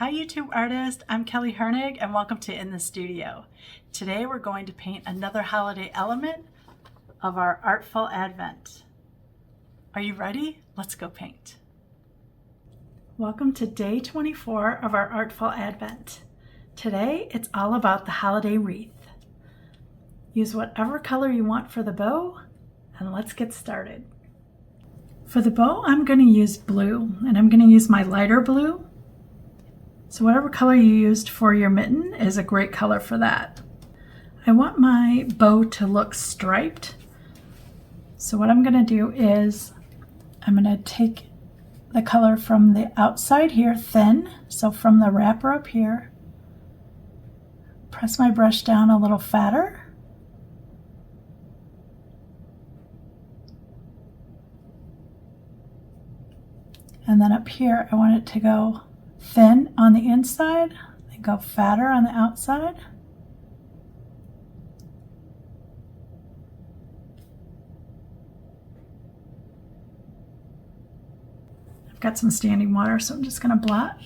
Hi YouTube artist, I'm Kelly Hernig and welcome to In the Studio. Today we're going to paint another holiday element of our Artful Advent. Are you ready? Let's go paint. Welcome to day 24 of our Artful Advent. Today it's all about the holiday wreath. Use whatever color you want for the bow and let's get started. For the bow I'm going to use blue and I'm going to use my lighter blue. So whatever color you used for your mitten is a great color for that. I want my bow to look striped. So what I'm going to do is I'm going to take the color from the outside here, thin, so from the wrapper up here, press my brush down a little fatter. And then up here I want it to go thin on the inside and go fatter on the outside. I've got some standing water, so I'm just going to blot.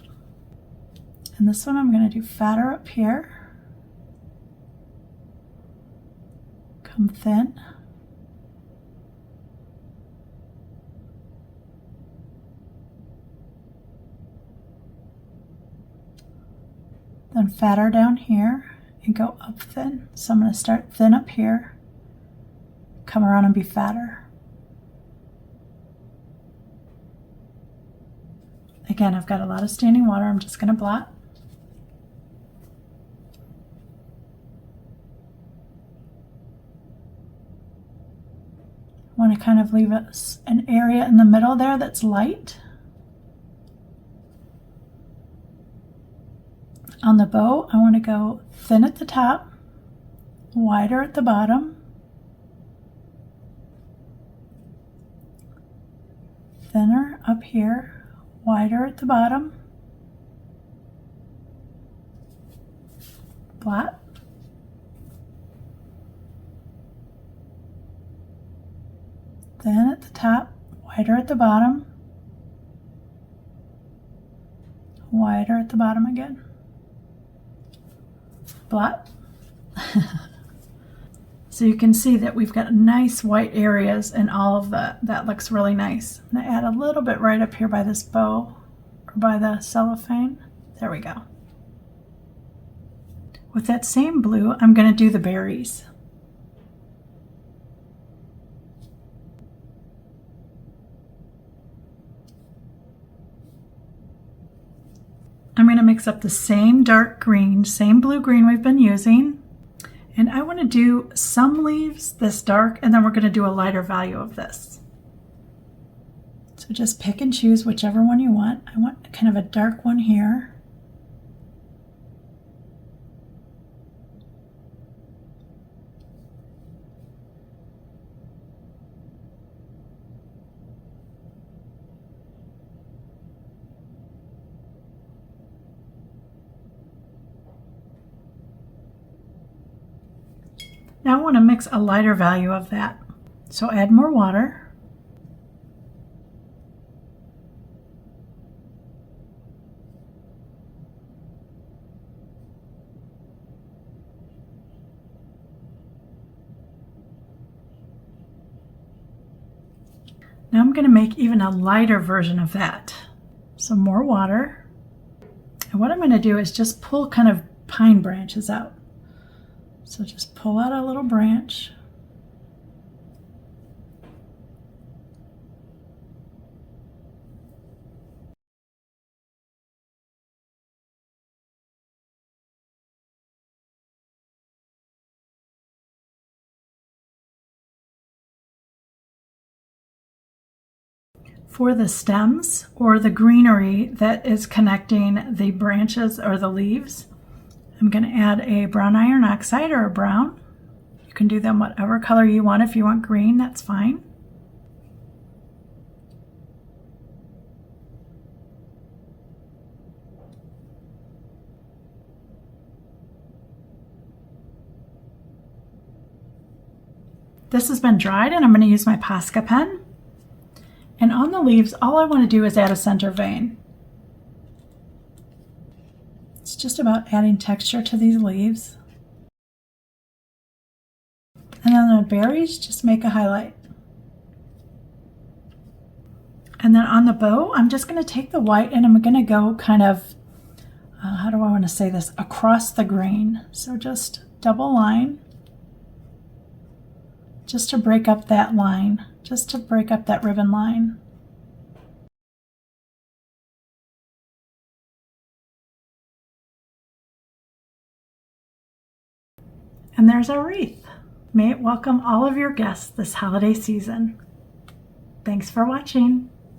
And this one I'm going to do fatter up here. Come thin. Then fatter down here and go up thin. So I'm going to start thin up here, come around and be fatter. Again, I've got a lot of standing water. I'm just going to blot. I want to kind of leave an area in the middle there that's light. On the bow, I want to go thin at the top, wider at the bottom, thinner up here, wider at the bottom, blot, thin at the top, wider at the bottom, wider at the bottom again. Blot. So you can see that we've got nice white areas in all of that. That looks really nice. I'm going to add a little bit right up here by this bow or by the cellophane. There we go. With that same blue, I'm going to do the berries. I'm going to mix up the same dark green, same blue-green we've been using. And I want to do some leaves this dark, and then we're going to do a lighter value of this. So just pick and choose whichever one you want. I want kind of a dark one here. Now I want to mix a lighter value of that. So add more water. Now I'm going to make even a lighter version of that. So more water. And what I'm going to do is just pull kind of pine branches out. So just pull out a little branch. For the stems or the greenery that is connecting the branches or the leaves, I'm going to add a brown iron oxide or a brown. You can do them whatever color you want. If you want green, that's fine. This has been dried and I'm going to use my Posca pen. And on the leaves, all I want to do is add a center vein. just about adding texture to these leaves. And then on the berries, just make a highlight. And then on the bow, I'm just going to take the white and I'm going to go kind of, how do I want to say this, across the grain. So just double line, just to break up that line, just to break up that ribbon line. And there's our wreath. May it welcome all of your guests this holiday season. Thanks for watching.